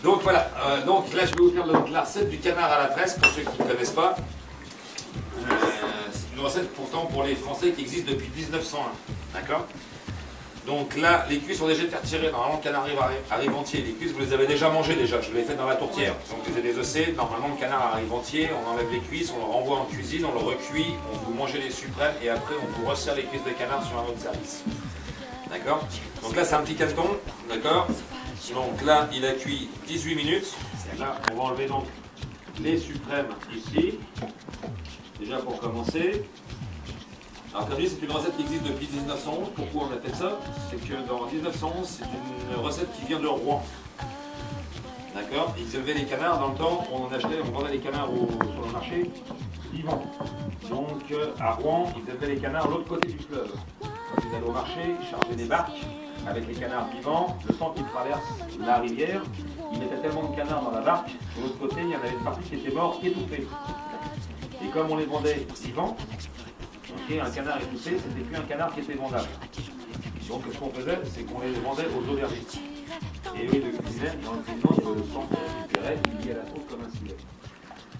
Donc voilà, donc là je vais vous faire la recette du canard à la presse pour ceux qui ne connaissent pas. C'est une recette pourtant pour les Français qui existe depuis 1901. D'accord? Donc là, les cuisses sont déjà faire tirer. Normalement, le canard arrive entier. Les cuisses, vous les avez déjà mangées déjà. Je l'ai fait dans la tourtière. Donc vous les désossez. Normalement, le canard arrive entier. On enlève les cuisses, on le renvoie en cuisine, on le recuit, on vous mangez les suprêmes et après on vous resserre les cuisses de canard sur un autre service. D'accord? Donc là, c'est un petit caneton. D'accord? Donc là, il a cuit 18 minutes. Là, on va enlever donc les suprêmes ici. Déjà pour commencer. Alors comme je dis, c'est une recette qui existe depuis 1911. Pourquoi on a fait ça? C'est que dans 1911, c'est une recette qui vient de Rouen. D'accord? Ils élevaient les canards dans le temps, on vendait les canards sur le marché vivants. Donc à Rouen, ils élevaient les canards de l'autre côté du fleuve. Quand ils allaient au marché, ils chargeaient des barques avec les canards vivants. Le temps qu'ils traversent la rivière, ils mettaient tellement de canards dans la barque, de l'autre côté, il y en avait une partie qui était morte, étouffée. Et comme on les vendait vivants, un canard étouffé, c'était plus un canard qui était vendable. Donc ce qu'on faisait, c'est qu'on les vendait aux aubergistes. Et eux, le cuisinaient, dans le cuisinant, il y avait le sang qu'ils récupéraient, ils liaient à la sauce comme un filet.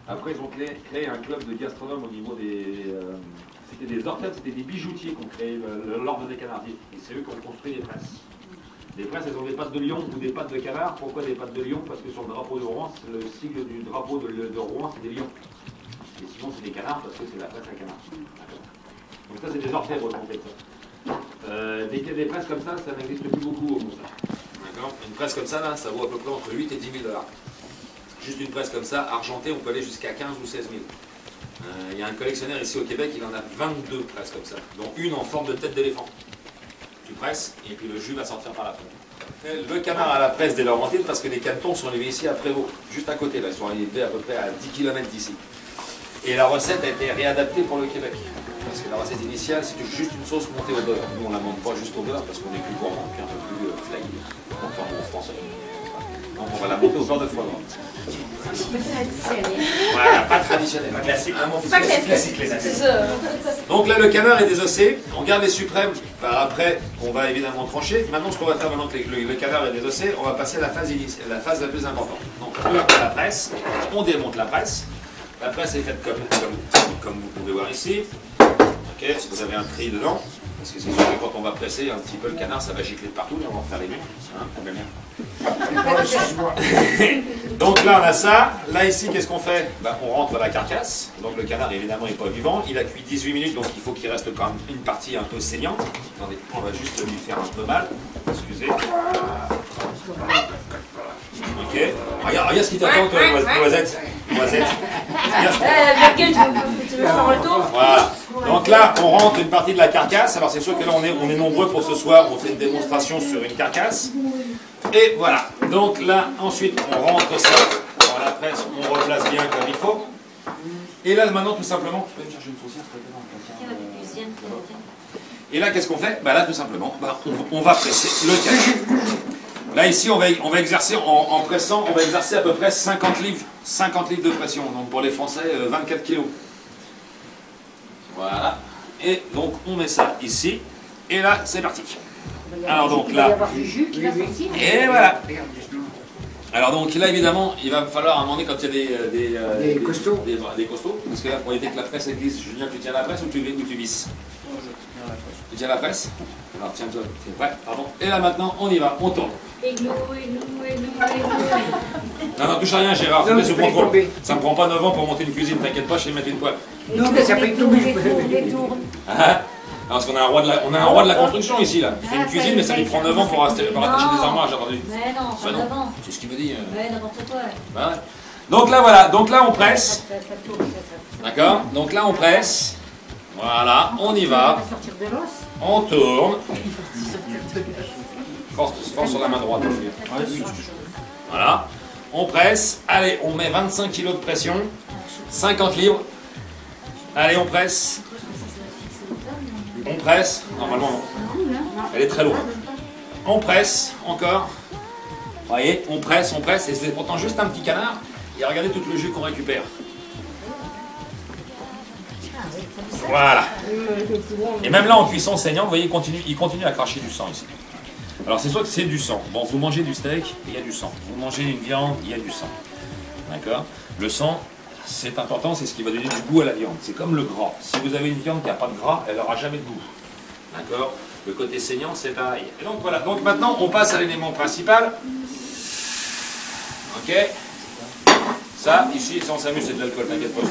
Après, ils ont créé un club de gastronomes au niveau des... c'était des orfèvres, c'était des bijoutiers qui ont créé l'ordre des canardiers. Et c'est eux qui ont construit les presses. Les presses, elles ont des pattes de lion ou des pattes de canard. Pourquoi des pattes de lion? Parce que sur le drapeau de Rouen, le sigle du drapeau de Rouen, c'est des lions. Et sinon, c'est des canards parce que c'est la presse à canard. Donc ça, c'est des orfèvres qui ont fait ça. Des presses comme ça n'existe plus beaucoup au monde. D'accord? Une presse comme ça, là, ça vaut à peu près entre 8 et 10 000 $. Juste une presse comme ça, argentée, on peut aller jusqu'à 15 ou 16 000. Il y a un collectionneur ici au Québec, il en a 22 presses comme ça, dont une en forme de tête d'éléphant. Tu presses, et puis le jus va sortir par la pompe. Le canard à la presse dès leur entrée, parce que les canetons sont élevés ici à Prévost, juste à côté, là, ils sont élevés à peu près à 10 km d'ici. Et la recette a été réadaptée pour le Québec. Parce que la recette initiale, c'était juste une sauce montée au beurre. Nous, on ne la monte pas juste au beurre parce qu'on est plus gourmand, puis un peu plus flaky, contrairement aux Français. Donc, on va la monter au beurre de foie gras. Pas traditionnel. Voilà, pas traditionnel. Pas classique. Pas classique, c'est ça. Donc là, le canard est désossé. On garde les suprêmes. Après, on va évidemment trancher. Maintenant, ce qu'on va faire, maintenant que le canard est désossé, on va passer à la phase initiale, la phase la plus importante. Donc, on ouvre la presse. On démonte la presse. La presse est faite comme vous pouvez voir ici. Okay, vous avez un tri dedans, parce que c'est sûr que quand on va presser un petit peu le canard, ça va gicler de partout, et on va en faire les murs. Hein, donc là, on a ça. Là, ici, qu'est-ce qu'on fait? On rentre la carcasse. Donc le canard, évidemment, n'est pas vivant. Il a cuit 18 minutes, donc il faut qu'il reste quand même une partie un peu saignante. Attendez, on va juste lui faire un peu mal. Excusez. Ok. Regarde ce qui t'attend, toi, Noisette. Noisette. Tu veux faire le tour? Voilà. Donc là, on rentre une partie de la carcasse. Alors c'est sûr que là, on est nombreux pour ce soir. On fait une démonstration sur une carcasse. Et voilà. Donc là, ensuite, on rentre ça dans la presse. On replace bien comme il faut. Et là, maintenant, tout simplement, tu peux me chercher une saucière, s'il te plaît? Et là, qu'est-ce qu'on fait? Là, tout simplement, on va presser le canard. Là, ici, on va exercer, en pressant, on va exercer à peu près 50 livres de pression. Donc, pour les Français, 24 kilos. Voilà. Et donc, on met ça ici. Et là, c'est parti. Alors, donc là. Et voilà. Alors, donc là, évidemment, il va falloir, à un moment donné, quand il y a des costauds. Des costauds. Parce que là, pour éviter que la presse glisse, Julien, tu tiens la presse ou tu visses? Tu tiens la presse? Alors, tiens-toi. Ouais, pardon. Et là, maintenant, on y va. On tourne. Non, touche à rien, Gérard, c'est sous contrôle. Ça me prend pas 9 ans pour monter une cuisine, t'inquiète pas, je vais mettre une poêle. Non, mais ça fait tomber. Parce qu'on a un roi de la construction ici, là. Il fait une cuisine, mais ça lui prend 9 ans pour attacher des armoires, j'ai entendu. Mais non, pas 9 ans. C'est ce qu'il me dit. Ouais, n'importe quoi. Ouais. Donc là, voilà. Donc là, on presse. D'accord? Donc là, on presse. Voilà, on y va. On tourne. Force sur la main droite. Voilà. On presse. Allez, on met 25 kg de pression. 50 livres. Allez, on presse. On presse. Normalement, non. Elle est très lourde. On presse. Encore. voyez, on presse, et c'est pourtant juste un petit canard. Et regardez tout le jus qu'on récupère. Voilà. Et même là, en cuisson saignant, vous voyez, il continue à cracher du sang ici. Alors c'est sûr que c'est du sang. Bon, vous mangez du steak, il y a du sang. Vous mangez une viande, il y a du sang. D'accord? Le sang, c'est important, c'est ce qui va donner du goût à la viande. C'est comme le gras. Si vous avez une viande qui n'a pas de gras, elle n'aura jamais de goût. D'accord? Le côté saignant, c'est pareil. Et donc voilà. Donc maintenant, on passe à l'élément principal. Ok? Ça, ici, si on s'amuse, c'est de l'alcool, t'inquiète pas,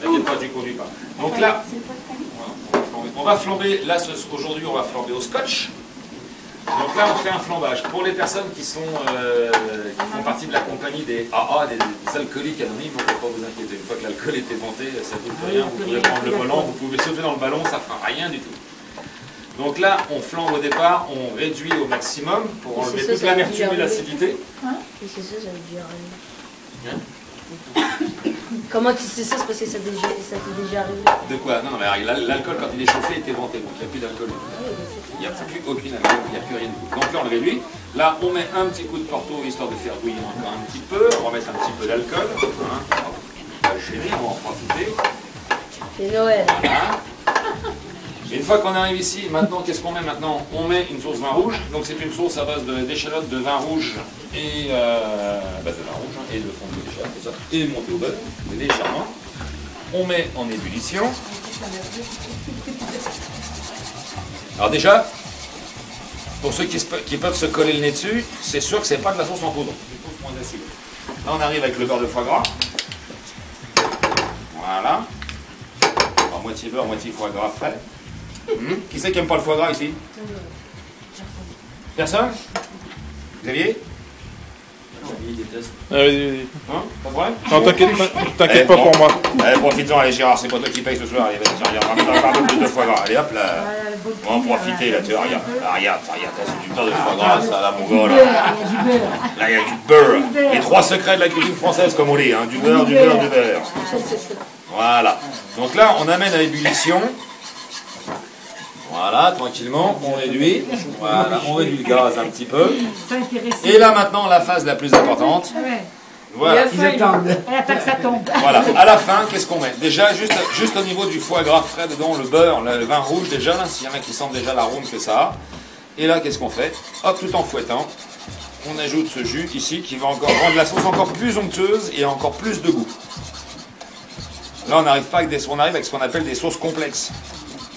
t'inquiète pas, tu ne conduis pas. Donc là, on va flamber, là, aujourd'hui, on va flamber au scotch. Donc là, on fait un flambage. Pour les personnes qui font partie de la compagnie des AA, des alcooliques anonymes, on ne peut pas vous inquiéter. Une fois que l'alcool est éventé, ça ne coûte rien. Vous pouvez prendre le volant, vous pouvez sauter dans le ballon, ça ne fera rien du tout. Donc là, on flambe au départ, on réduit au maximum pour enlever toute l'amertume et l'acidité. Et c'est ça, ça veut dire. Comment tu sais ça? C'est parce que ça t'est déjà arrivé. De quoi? Non, mais l'alcool, quand il est chauffé, est éventé, donc il n'y a plus d'alcool. Il n'y a plus aucune alcool, il n'y a plus rien du tout. Donc là, on le réduit. Là, on met un petit coup de porto, histoire de faire bouillir encore un petit peu. On va mettre un petit peu d'alcool. Hein. On va le chérir, on va en profiter. C'est Noël. Voilà. Une fois qu'on arrive ici, maintenant, qu'est-ce qu'on met maintenant? On met une sauce vin rouge. Donc c'est une sauce à base d'échalotes de vin rouge et et de fond de d'échalote, tout ça, et montée au beurre, légèrement. On met en ébullition. Alors déjà, pour ceux qui peuvent se coller le nez dessus, c'est sûr que c'est pas de la sauce en poudre, c'est une sauce moins acide. Là, on arrive avec le beurre de foie gras. Voilà. Alors, moitié beurre, moitié foie gras frais. Qui c'est qui n'aime pas le foie gras ici? Personne? Xavier? Xavier déteste. Vas-y. Hein? Pas vrai? Non, t'inquiète pas pour moi. Allez, profitons, allez Gérard, c'est pas toi qui paye ce soir. Regarde, un peu plus de foie gras. Allez hop là. On va en profiter là, tu vois, regarde. Ah, regarde, c'est du beurre de foie gras, ça là, mon gars. Là, il y a du beurre. Les 3 secrets de la cuisine française, comme on dit, hein. Du beurre, du beurre, du beurre. Voilà. Donc là, on amène à l'ébullition. Voilà, tranquillement, on réduit. Voilà, on réduit le gaz un petit peu. Et là maintenant, la phase la plus importante. Voilà. Voilà, à la fin, qu'est-ce qu'on met? Déjà, juste au niveau du foie gras frais dedans, le beurre, le vin rouge déjà, là, s'il y en a qui sentent déjà l'arôme que ça a. Et là, qu'est-ce qu'on fait? Hop, tout en fouettant, on ajoute ce jus ici qui va encore rendre la sauce encore plus onctueuse et encore plus de goût. Là, on arrive avec ce qu'on appelle des sauces complexes.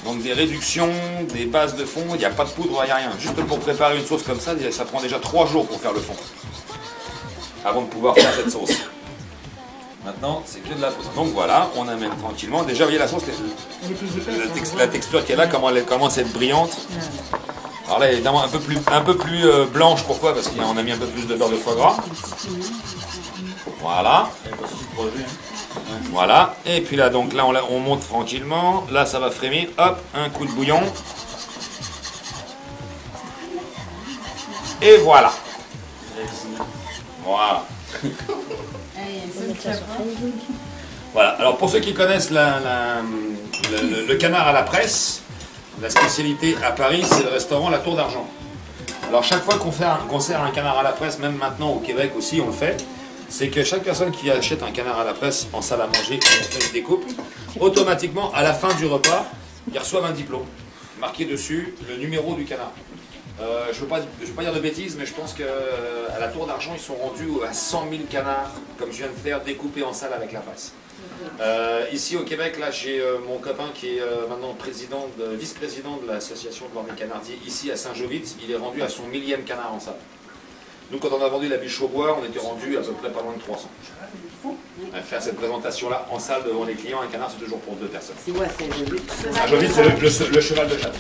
Donc des réductions, des bases de fond, il n'y a pas de poudre, il n'y a rien. Juste pour préparer une sauce comme ça prend déjà 3 jours pour faire le fond. Avant de pouvoir faire cette sauce. Maintenant, c'est que de la poudre. Donc voilà, on amène tranquillement. Déjà, vous voyez la sauce, la texture qu'elle a, comment elle commence à être brillante. Alors là, elle est évidemment un peu plus blanche. Pourquoi? Parce qu'on a mis un peu plus de beurre de foie gras. Voilà. Voilà, et puis là, donc là, on monte tranquillement. Là, ça va frémir. Hop, un coup de bouillon. Et voilà. Voilà. Voilà. Alors, pour ceux qui connaissent le canard à la presse, la spécialité à Paris, c'est le restaurant La Tour d'Argent. Alors, chaque fois qu'on sert un canard à la presse, même maintenant au Québec aussi, on le fait. C'est que chaque personne qui achète un canard à la presse en salle à manger, on fait une découpe, automatiquement, à la fin du repas, ils reçoivent un diplôme, marqué dessus le numéro du canard. Je ne veux pas dire de bêtises, mais je pense qu'à la Tour d'Argent, ils sont rendus à 100 000 canards, comme je viens de faire, découpés en salle avec la presse. Ici au Québec, là, j'ai mon copain qui est maintenant vice-président de l'association de des canardiers, ici à Saint-Jovite. Il est rendu à son 1000e canard en salle. Nous, quand on a vendu la biche au bois, on était rendu à peu près pas loin de 300. À faire cette présentation-là en salle devant les clients, un canard, c'est toujours pour 2 personnes. C'est moi, c'est Saint-Jovite. Saint-Jovite, c'est le cheval de chasse.